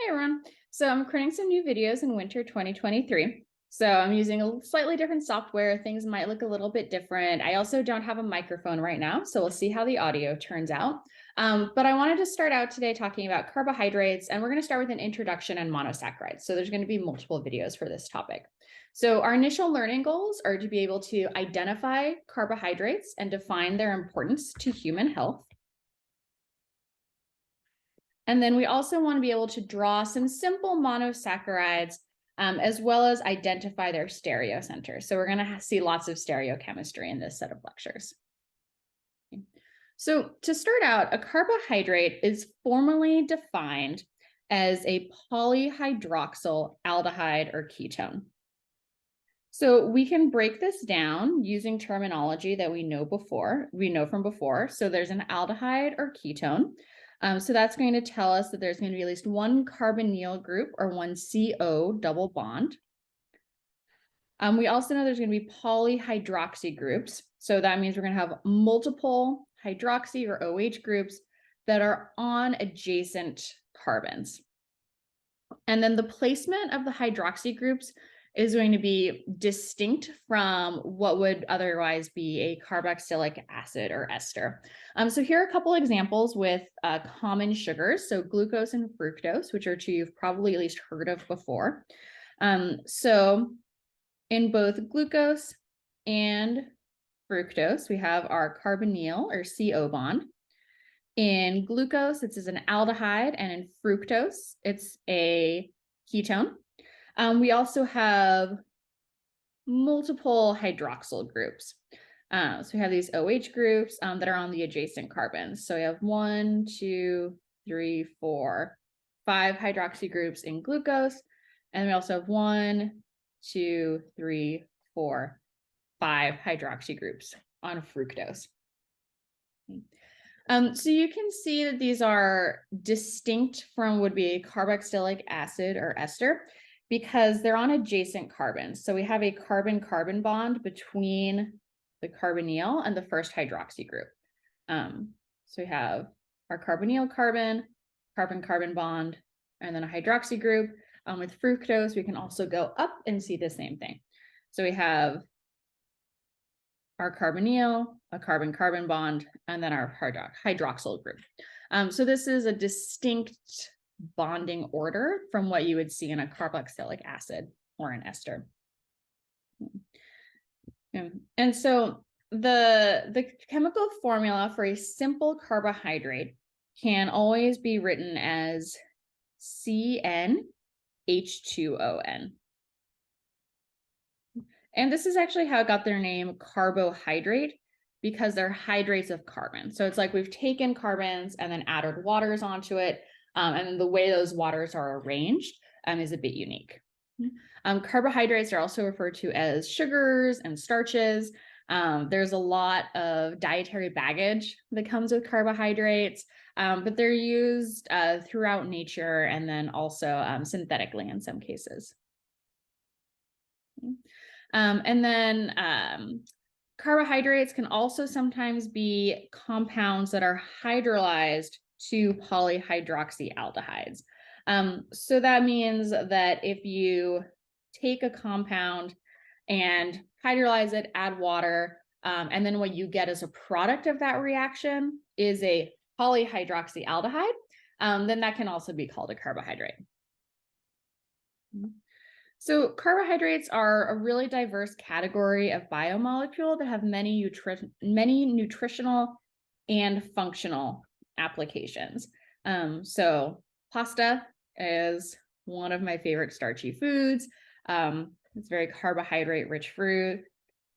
Hey everyone. So I'm creating some new videos in winter 2023. So I'm using a slightly different software. Things might look a little bit different. I also don't have a microphone right now, so we'll see how the audio turns out. But I wanted to start out today talking about carbohydrates, and we're going to start with an introduction and monosaccharides. So there's going to be multiple videos for this topic. So our initial learning goals are to be able to identify carbohydrates and define their importance to human health. And then we also want to be able to draw some simple monosaccharides, as well as identify their stereocenters. So we're going to see lots of stereochemistry in this set of lectures. So to start out, a carbohydrate is formally defined as a polyhydroxyl aldehyde or ketone. So we can break this down using terminology that we know from before. So there's an aldehyde or ketone. So that's going to tell us that there's going to be at least one carbonyl group or one CO double bond. We also know there's going to be polyhydroxy groups. So that means we're going to have multiple hydroxy or OH groups that are on adjacent carbons. And then the placement of the hydroxy groups is going to be distinct from what would otherwise be a carboxylic acid or ester. So here are a couple examples with common sugars, so glucose and fructose, which are two you've probably at least heard of before. So in both glucose and fructose, we have our carbonyl or CO bond. In glucose, it's an aldehyde, and in fructose, it's a ketone. We also have multiple hydroxyl groups. So we have these OH groups that are on the adjacent carbons. So we have 1, 2, 3, 4, 5 hydroxy groups in glucose. And we also have 1, 2, 3, 4, 5 hydroxy groups on fructose. So you can see that these are distinct from would be a carboxylic acid or ester, because they're on adjacent carbons. So we have a carbon-carbon bond between the carbonyl and the first hydroxy group. So we have our carbonyl carbon-carbon bond, and then a hydroxy group. With fructose, we can also go up and see the same thing. So we have our carbonyl, a carbon-carbon bond, and then our hydroxyl group. So this is a distinct bonding order from what you would see in a carboxylic acid or an ester. And so the chemical formula for a simple carbohydrate can always be written as CnH2ON. And this is actually how it got their name carbohydrate, because they're hydrates of carbon. So it's like we've taken carbons and then added waters onto it. And then the way those waters are arranged is a bit unique. Carbohydrates are also referred to as sugars and starches. There's a lot of dietary baggage that comes with carbohydrates, but they're used throughout nature and then also synthetically in some cases. And then carbohydrates can also sometimes be compounds that are hydrolyzed to polyhydroxyaldehydes. So that means that if you take a compound and hydrolyze it, add water, and then what you get as a product of that reaction is a polyhydroxyaldehyde, then that can also be called a carbohydrate. So carbohydrates are a really diverse category of biomolecule that have many nutritional and functional applications. So pasta is one of my favorite starchy foods. It's very carbohydrate-rich fruit.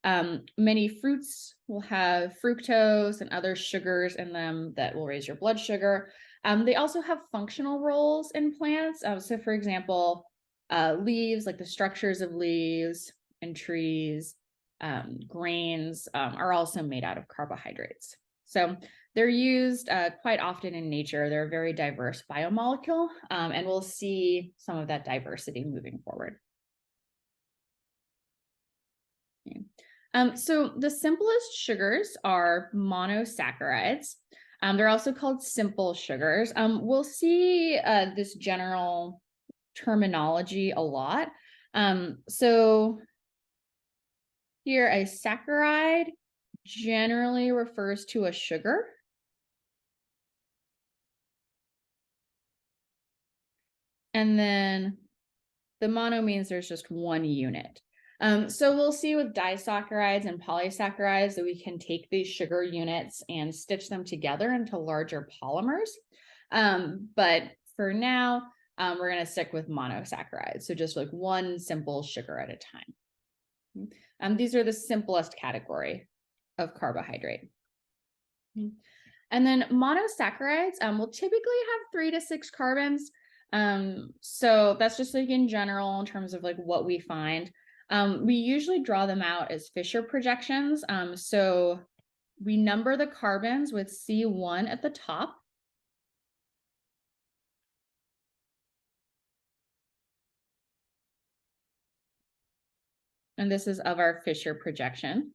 Many fruits will have fructose and other sugars in them that will raise your blood sugar. They also have functional roles in plants. So for example, leaves, like the structures of leaves and trees, grains are also made out of carbohydrates. So they're used quite often in nature. They're a very diverse biomolecule, and we'll see some of that diversity moving forward. Okay. So the simplest sugars are monosaccharides. They're also called simple sugars. We'll see this general terminology a lot. So here, a saccharide generally refers to a sugar. And then the mono means there's just one unit. So we'll see with disaccharides and polysaccharides that we can take these sugar units and stitch them together into larger polymers. But for now, we're going to stick with monosaccharides. So just like one simple sugar at a time. These are the simplest category of carbohydrate. And then monosaccharides will typically have 3 to 6 carbons. So that's just like in general in terms of like what we find. We usually draw them out as Fisher projections. So we number the carbons with C1 at the top. And this is of our Fisher projection.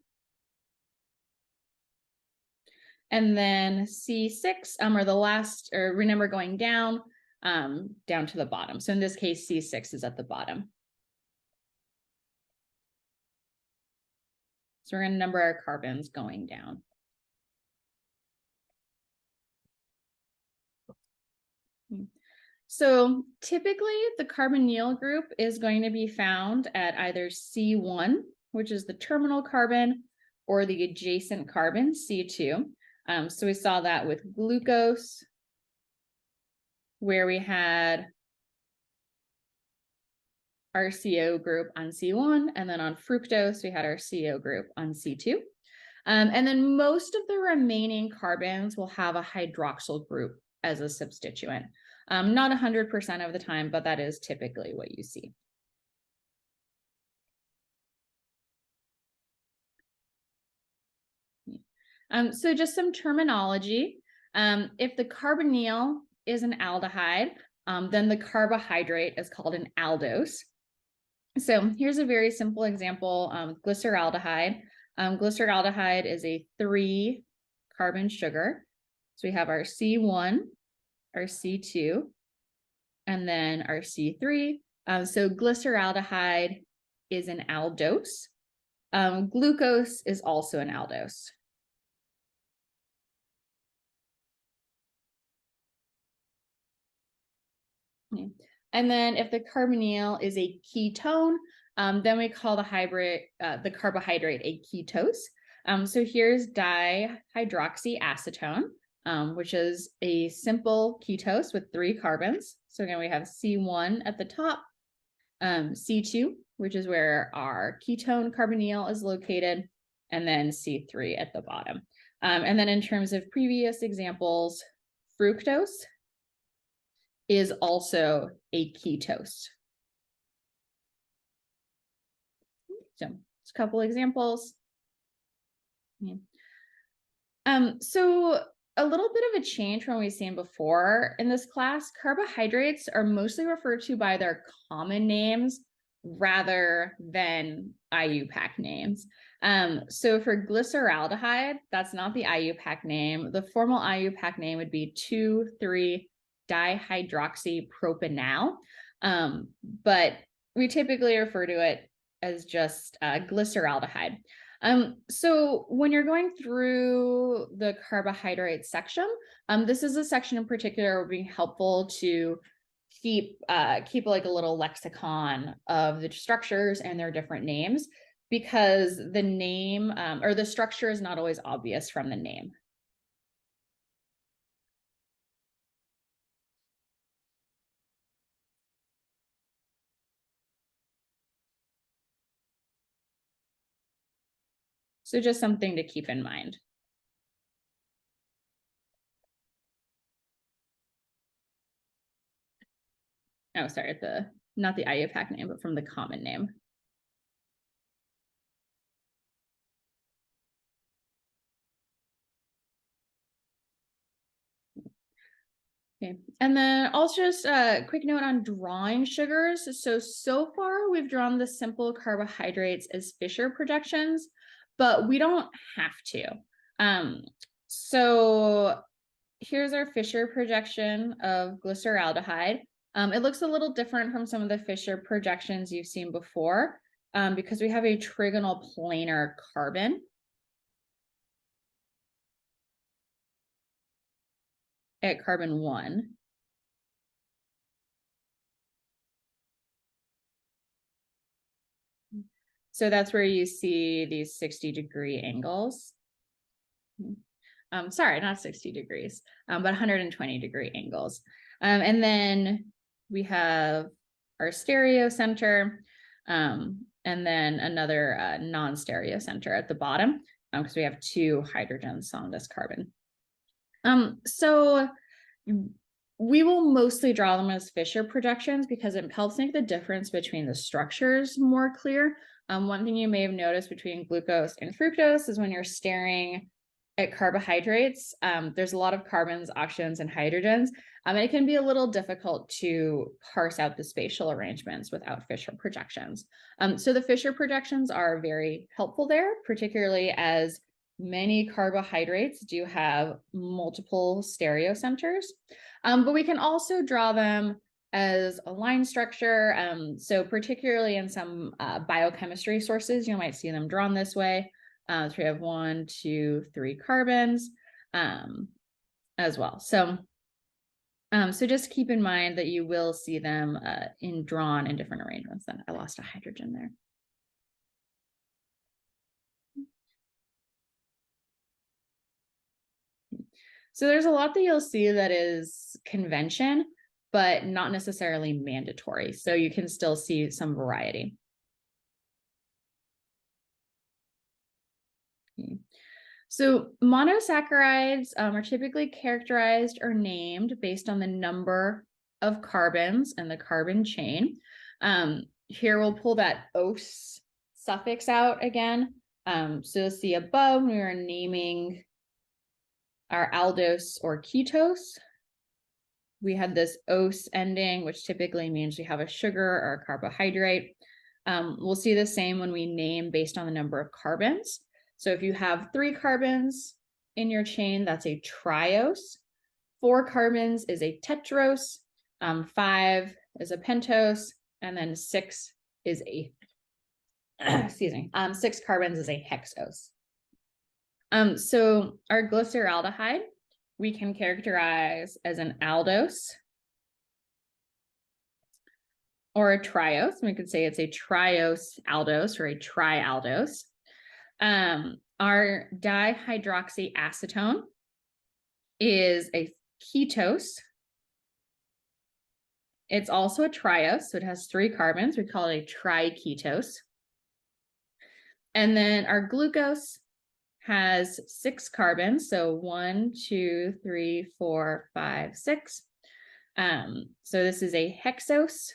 And then C6 are the last, or remember going down to the bottom. So in this case, C6 is at the bottom. So we're going to number our carbons going down. So typically the carbonyl group is going to be found at either C1, which is the terminal carbon, or the adjacent carbon, C2. So we saw that with glucose, where we had our CO group on C1, and then on fructose, we had our CO group on C2. And then most of the remaining carbons will have a hydroxyl group as a substituent. Not 100% of the time, but that is typically what you see. So just some terminology. If the carbonyl is an aldehyde, then the carbohydrate is called an aldose. So here's a very simple example, glyceraldehyde. Glyceraldehyde is a 3-carbon sugar. So we have our C1, our C2, and then our C3. So glyceraldehyde is an aldose. Glucose is also an aldose. Okay. And then if the carbonyl is a ketone, then we call the carbohydrate a ketose. So here's dihydroxyacetone, which is a simple ketose with 3 carbons. So again, we have C1 at the top, C2, which is where our ketone carbonyl is located, and then C3 at the bottom. And then in terms of previous examples, fructose is also a ketose. So just a couple examples. Yeah. So a little bit of a change from what we've seen before in this class, carbohydrates are mostly referred to by their common names rather than IUPAC names. So for glyceraldehyde, that's not the IUPAC name. The formal IUPAC name would be 2,3-dihydroxypropanal, but we typically refer to it as just glyceraldehyde. So when you're going through the carbohydrate section, this is a section in particular would be helpful to keep like a little lexicon of the structures and their different names, because the name or the structure is not always obvious from the name. So just something to keep in mind. Oh, sorry, not the IUPAC name, but from the common name. Okay, and then also just a quick note on drawing sugars. So far we've drawn the simple carbohydrates as Fisher projections, but we don't have to. So here's our Fisher projection of glyceraldehyde. It looks a little different from some of the Fisher projections you've seen before because we have a trigonal planar carbon. At carbon 1. So that's where you see these 60-degree angles. Sorry, not 60 degrees, but 120-degree angles. And then we have our stereo center, and then another non-stereo center at the bottom, because we have 2 hydrogens on this carbon. So we will mostly draw them as Fisher projections because it helps make the difference between the structures more clear. One thing you may have noticed between glucose and fructose is when you're staring at carbohydrates, there's a lot of carbons, oxygens, and hydrogens, and it can be a little difficult to parse out the spatial arrangements without Fisher projections. So the Fisher projections are very helpful there, particularly as many carbohydrates do have multiple stereocenters, but we can also draw them as a line structure. So particularly in some biochemistry sources, you might see them drawn this way. So we have 1, 2, 3 carbons as well. So just keep in mind that you will see them drawn in different arrangements. Then I lost a hydrogen there. So there's a lot that you'll see that is convention, but not necessarily mandatory. So you can still see some variety. So monosaccharides are typically characterized or named based on the number of carbons in the carbon chain. Here we'll pull that "-ose" suffix out again. So you'll see above we are naming our aldose or ketose. We had this "-ose" ending, which typically means we have a sugar or a carbohydrate. We'll see the same when we name based on the number of carbons. So if you have 3 carbons in your chain, that's a triose. 4 carbons is a tetrose. 5 is a pentose, and then 6 is a, excuse me, 6 carbons is a hexose. So our glyceraldehyde, we can characterize as an aldose or a triose. We could say it's a triose aldose or a trialdose. Our dihydroxyacetone is a ketose. It's also a triose, so it has 3 carbons. We call it a triketose. And then our glucose has 6 carbons, so 1, 2, 3, 4, 5, 6. So this is a hexose.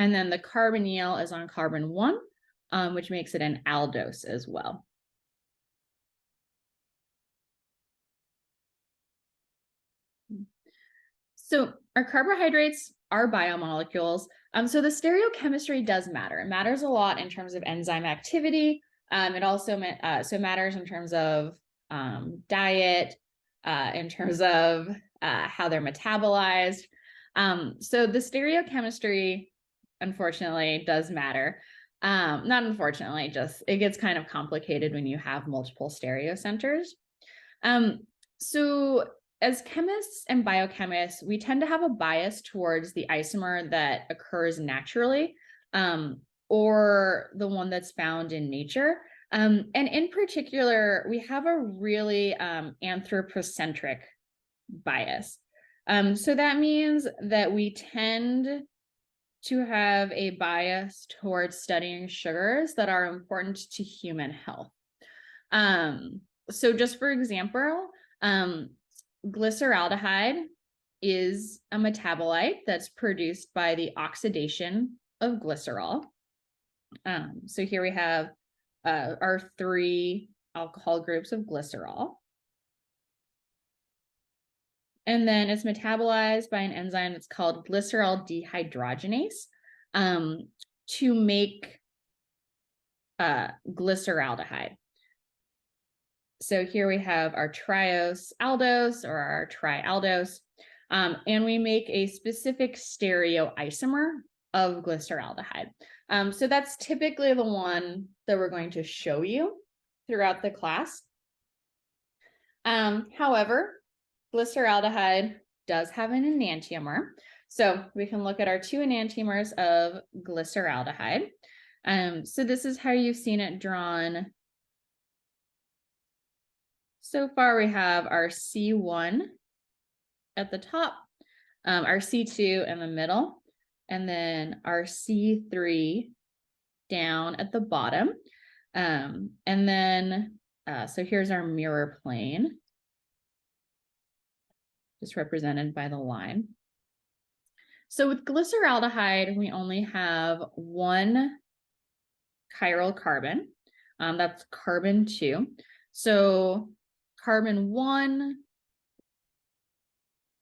And then the carbonyl is on carbon 1, which makes it an aldose as well. So our carbohydrates are biomolecules. So the stereochemistry does matter. It matters a lot in terms of enzyme activity. It also matters in terms of diet, in terms of how they're metabolized. So the stereochemistry, unfortunately, does matter. Not unfortunately, just it gets kind of complicated when you have multiple stereocenters. So as chemists and biochemists, we tend to have a bias towards the isomer that occurs naturally, or the one that's found in nature. And in particular, we have a really anthropocentric bias. So that means that we tend to have a bias towards studying sugars that are important to human health. So just for example, glyceraldehyde is a metabolite that's produced by the oxidation of glycerol. So here we have our 3 alcohol groups of glycerol. And then it's metabolized by an enzyme that's called glycerol dehydrogenase to make glyceraldehyde. So here we have our triose aldose or our trialdose, and we make a specific stereoisomer of glyceraldehyde. So that's typically the one that we're going to show you throughout the class. However, glyceraldehyde does have an enantiomer. So we can look at our two enantiomers of glyceraldehyde. So this is how you've seen it drawn. So far, we have our C1 at the top, our C2 in the middle, and then our C3 down at the bottom. And then, so here's our mirror plane, just represented by the line. So with glyceraldehyde, we only have one chiral carbon, that's carbon 2. So carbon 1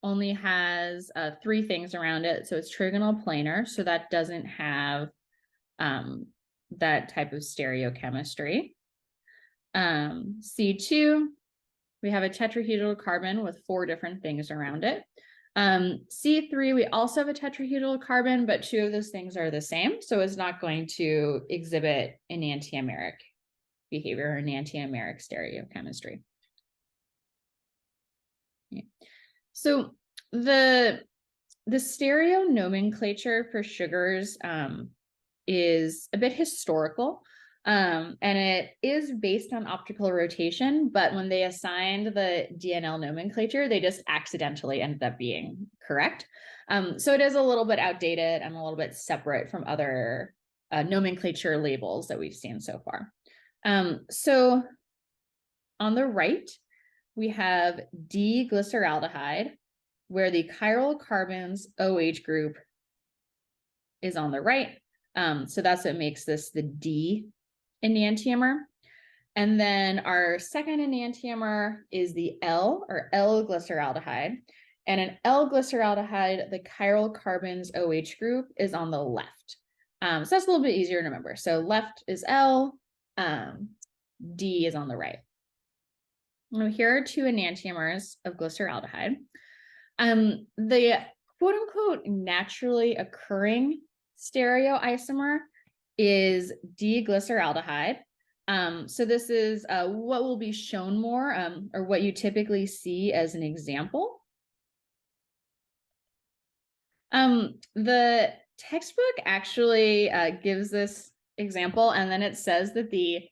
only has 3 things around it. So it's trigonal planar. So that doesn't have that type of stereochemistry. C2, we have a tetrahedral carbon with 4 different things around it. C3, we also have a tetrahedral carbon, but 2 of those things are the same. So it's not going to exhibit enantiomeric behavior or enantiomeric stereochemistry. Yeah. So the stereo nomenclature for sugars is a bit historical, and it is based on optical rotation, but when they assigned the DNL nomenclature, they just accidentally ended up being correct. So it is a little bit outdated and a little bit separate from other nomenclature labels that we've seen so far. So on the right, we have D-glyceraldehyde, where the chiral carbon's OH group is on the right. So that's what makes this the D enantiomer. And then our second enantiomer is the L, or L-glyceraldehyde. And an L-glyceraldehyde, the chiral carbon's OH group is on the left. So that's a little bit easier to remember. So left is L, D is on the right. Now here are 2 enantiomers of glyceraldehyde. The quote unquote naturally occurring stereoisomer is D-glyceraldehyde. So this is what will be shown more, or what you typically see as an example. The textbook actually gives this example, and then it says that the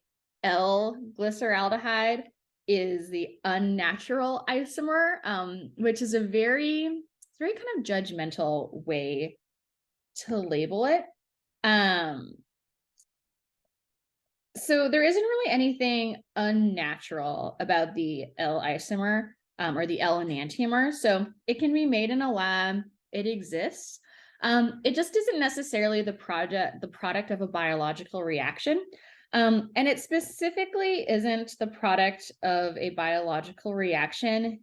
L-glyceraldehyde is the unnatural isomer, which is a very kind of judgmental way to label it. So there isn't really anything unnatural about the L isomer or the L enantiomer. So it can be made in a lab. It exists. It just isn't necessarily the product of a biological reaction. And it specifically isn't the product of a biological reaction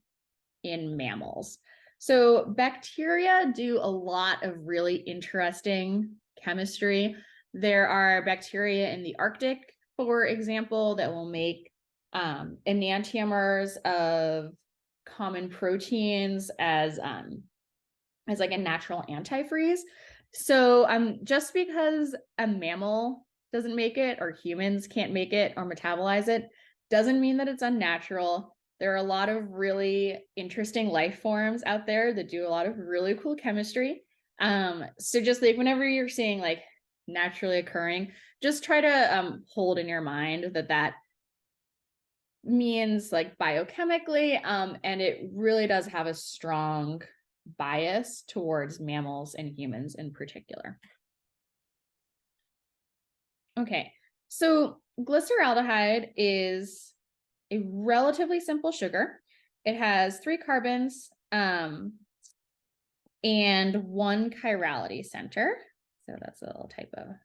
in mammals. So bacteria do a lot of really interesting chemistry. There are bacteria in the Arctic, for example, that will make enantiomers of common proteins as like a natural antifreeze. So just because a mammal doesn't make it, or humans can't make it or metabolize it, doesn't mean that it's unnatural. There are a lot of really interesting life forms out there that do a lot of really cool chemistry. So just like whenever you're seeing like naturally occurring, just try to hold in your mind that that means like biochemically, and it really does have a strong bias towards mammals and humans in particular. Okay, so glyceraldehyde is a relatively simple sugar. It has 3 carbons and 1 chirality center. So that's a little typo.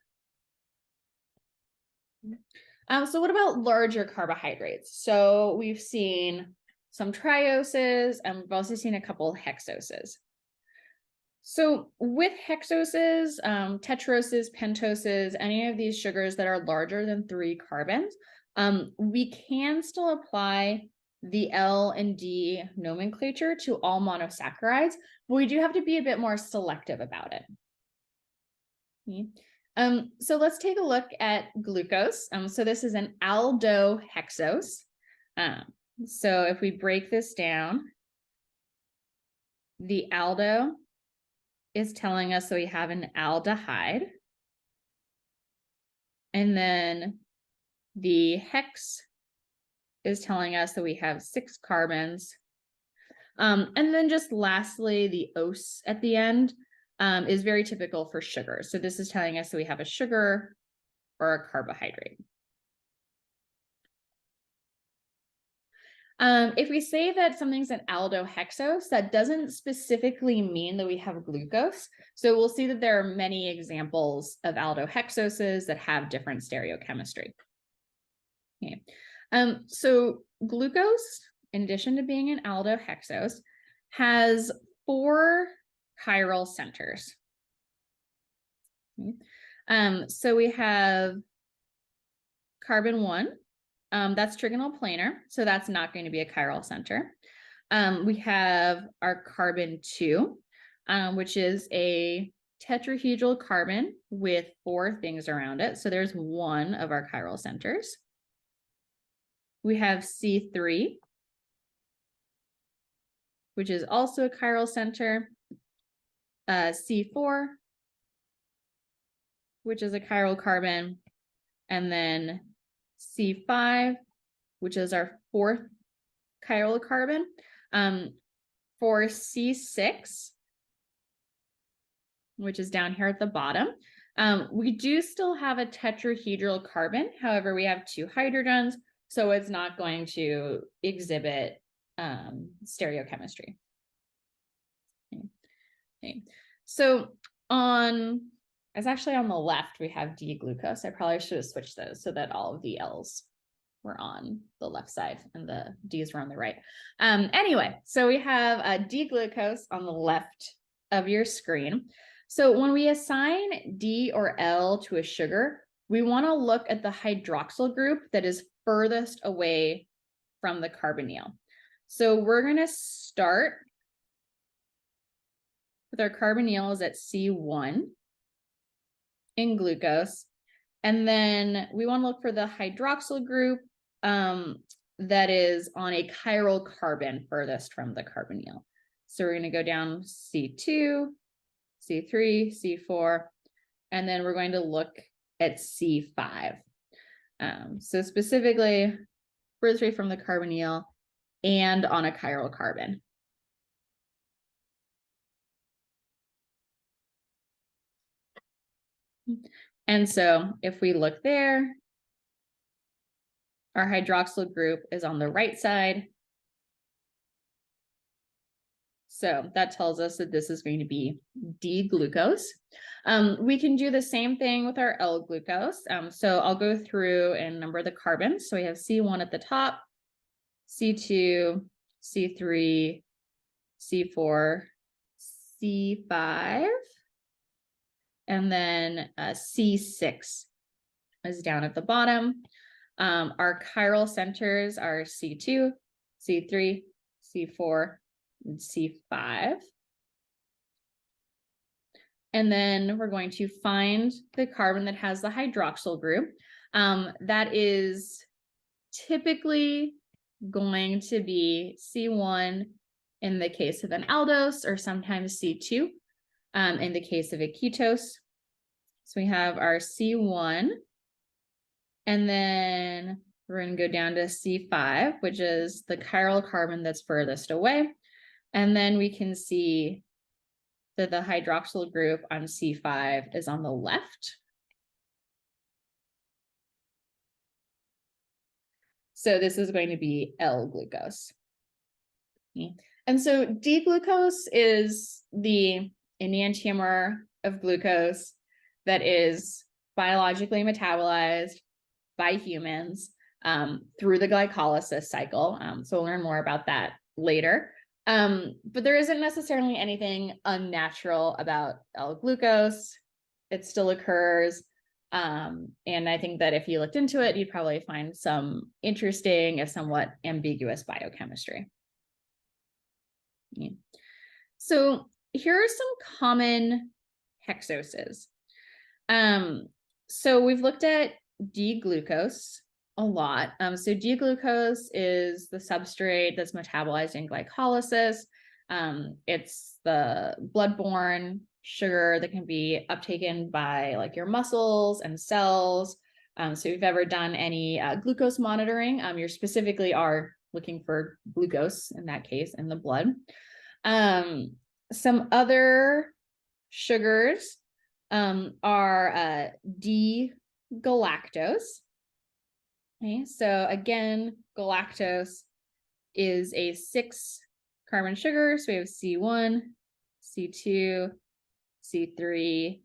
So what about larger carbohydrates? So we've seen some trioses, and we've also seen a couple hexoses. So with hexoses, tetroses, pentoses, any of these sugars that are larger than 3 carbons, We can still apply the L and D nomenclature to all monosaccharides, but we do have to be a bit more selective about it. So let's take a look at glucose. So this is an aldohexose. So if we break this down, the aldo is telling us that we have an aldehyde. And then the hex is telling us that we have 6 carbons. And then just lastly, the ose at the end is very typical for sugar. So this is telling us that we have a sugar or a carbohydrate. If we say that something's an aldohexose, that doesn't specifically mean that we have glucose. So we'll see that there are many examples of aldohexoses that have different stereochemistry. Okay. So glucose, in addition to being an aldohexose, has 4 chiral centers. Okay. So we have carbon 1. That's trigonal planar, so that's not going to be a chiral center. We have our carbon 2, which is a tetrahedral carbon with 4 things around it. So there's 1 of our chiral centers. We have C3, which is also a chiral center. C4, which is a chiral carbon. And then C5, which is our 4th chiral carbon. For C6, which is down here at the bottom, we do still have a tetrahedral carbon. However, we have 2 hydrogens, so it's not going to exhibit stereochemistry. Okay. So it's actually on the left, we have D-glucose. I probably should have switched those so that all of the L's were on the left side and the D's were on the right. Anyway, so we have D-glucose on the left of your screen. So when we assign D or L to a sugar, we want to look at the hydroxyl group that is furthest away from the carbonyl. So we're going to start with our carbonyls at C1 in glucose. And then we want to look for the hydroxyl group that is on a chiral carbon furthest from the carbonyl. So we're going to go down C2, C3, C4, and then we're going to look at C5. So specifically, furthest away from the carbonyl and on a chiral carbon. And so if we look there, our hydroxyl group is on the right side. So that tells us that this is going to be D-glucose. We can do the same thing with our L-glucose. So I'll go through and number the carbons. So we have C1 at the top, C2, C3, C4, C5, and then C6 is down at the bottom. Our chiral centers are C2, C3, C4, and C5. And then we're going to find the carbon that has the hydroxyl group. That is typically going to be C1 in the case of an aldose, or sometimes C2 in the case of a ketose. So we have our C1, and then we're going to go down to C5, which is the chiral carbon that's furthest away. And then we can see that the hydroxyl group on C5 is on the left. So this is going to be L-glucose. And so D-glucose is the enantiomer of glucose that is biologically metabolized by humans through the glycolysis cycle. So we'll learn more about that later. But there isn't necessarily anything unnatural about L-glucose. It still occurs. And I think that if you looked into it, you'd probably find some interesting, if somewhat ambiguous biochemistry. Yeah. So here are some common hexoses. So we've looked at D-glucose a lot. So D-glucose is the substrate that's metabolized in glycolysis. It's the bloodborne sugar that can be uptaken by like your muscles and cells. So if you've ever done any glucose monitoring, you're specifically are looking for glucose in that case in the blood. Some other sugars are D-galactose. Okay, so again, galactose is a 6-carbon sugar. So we have C1, C2, C3,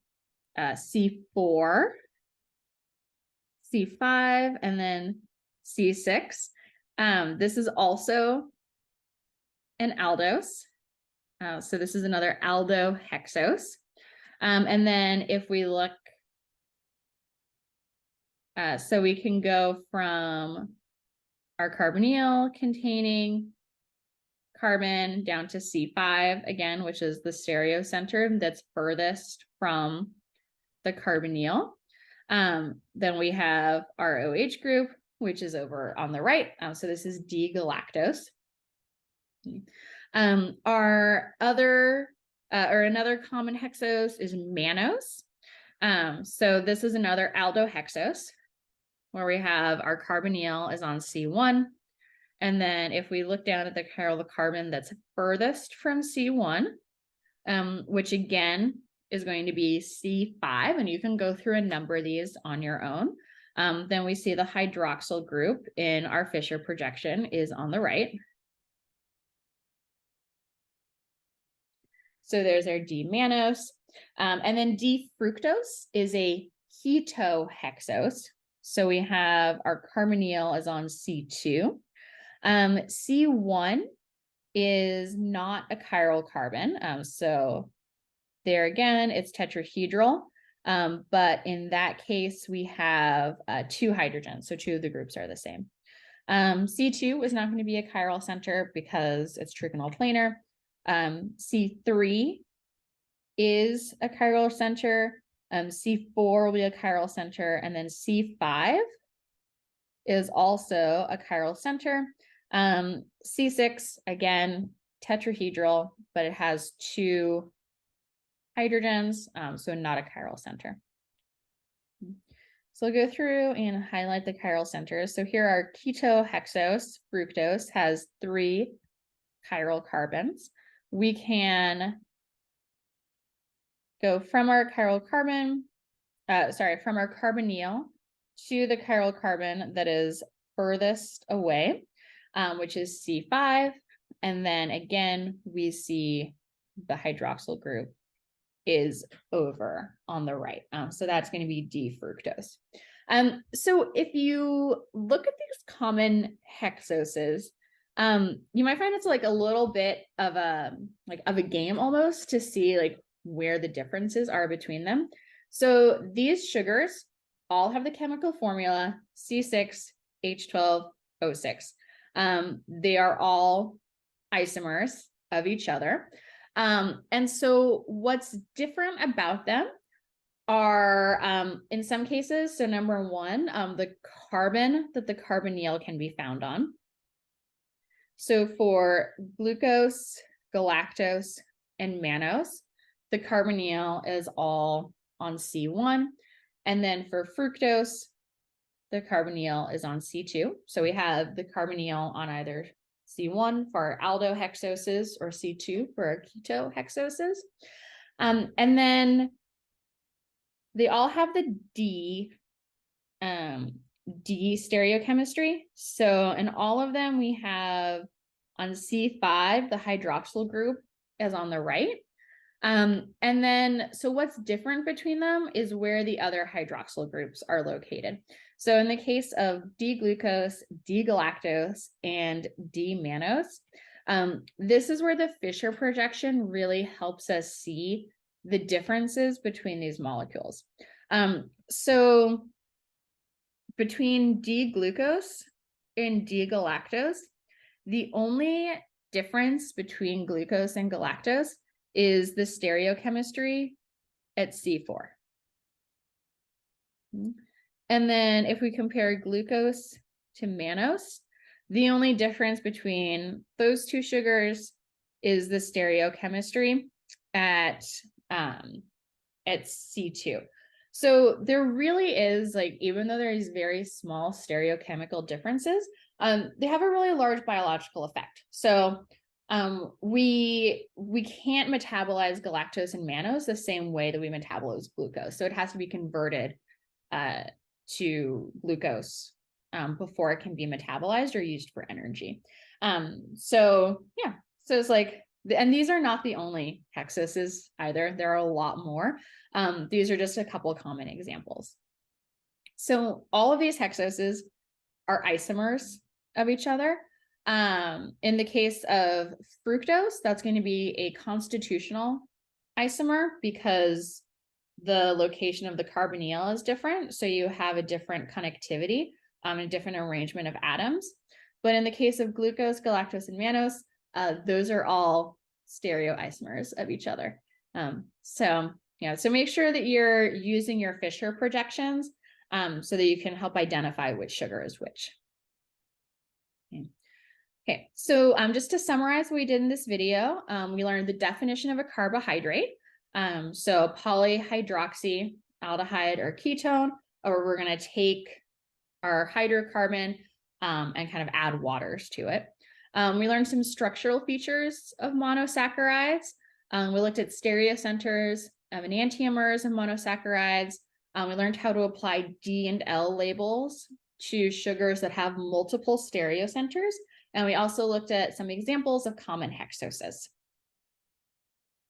C4, C5, and then C6. This is also an aldose. So this is another aldohexose. And then if we look, so we can go from our carbonyl containing carbon down to C5 again, which is the stereocenter that's furthest from the carbonyl. Then we have our OH group, which is over on the right. So this is D-galactose. Our other or another common hexose is mannose. So this is another aldohexose where we have our carbonyl is on C1. And then if we look down at the chiral carbon that's furthest from C1, which again is going to be C5, and you can go through a number of these on your own. Then we see the hydroxyl group in our Fisher projection is on the right. So there's our D-mannose. And then D-fructose is a ketohexose. So we have our carbonyl is on C2. C1 is not a chiral carbon. So there again, it's tetrahedral. But in that case, we have 2 hydrogens. So 2 of the groups are the same. C2 is not going to be a chiral center because it's trigonal planar. C3 is a chiral center. C4 will be a chiral center, and then C5 is also a chiral center. C6, again, tetrahedral, but it has 2 hydrogens, so not a chiral center. So I'll go through and highlight the chiral centers. So here our ketohexose, fructose, has 3 chiral carbons. We can go from our chiral carbon, from our carbonyl to the chiral carbon that is furthest away, which is C5. And then again, we see the hydroxyl group is over on the right. So that's going to be D-fructose. So if you look at these common hexoses, you might find it's like a little bit of a game almost to see like where the differences are between them. So these sugars all have the chemical formula C6H12O6. They are all isomers of each other. And so what's different about them are in some cases, so number 1, the carbon that the carbonyl can be found on. So for glucose, galactose, and mannose, the carbonyl is all on C1. And then for fructose, the carbonyl is on C2. So we have the carbonyl on either C1 for our aldohexoses or C2 for our ketohexoses. And then they all have the D stereochemistry. So in all of them, we have on C5, the hydroxyl group is on the right. And then, so what's different between them is where the other hydroxyl groups are located. So in the case of D-glucose, D-galactose, and D-mannose, this is where the Fisher projection really helps us see the differences between these molecules. So between D-glucose and D-galactose, the only difference between glucose and galactose is the stereochemistry at C4. And then if we compare glucose to mannose, the only difference between those two sugars is the stereochemistry at C2. So there really is, like, even though there's very small stereochemical differences, they have a really large biological effect. So we can't metabolize galactose and mannose the same way that we metabolize glucose. So it has to be converted to glucose before it can be metabolized or used for energy. So yeah, so it's like, and these are not the only hexoses either. There are a lot more. These are just a couple common examples. So all of these hexoses are isomers of each other. In the case of fructose, that's going to be a constitutional isomer because the location of the carbonyl is different. So you have a different connectivity, a different arrangement of atoms. But in the case of glucose, galactose, and mannose, those are all stereoisomers of each other. So make sure that you're using your Fisher projections so that you can help identify which sugar is which. Okay, so just to summarize what we did in this video, we learned the definition of a carbohydrate. So polyhydroxy aldehyde or ketone, or we're going to take our hydrocarbon and kind of add waters to it. We learned some structural features of monosaccharides. We looked at stereocenters of enantiomers of monosaccharides. We learned how to apply D and L labels to sugars that have multiple stereocenters. And we also looked at some examples of common hexoses.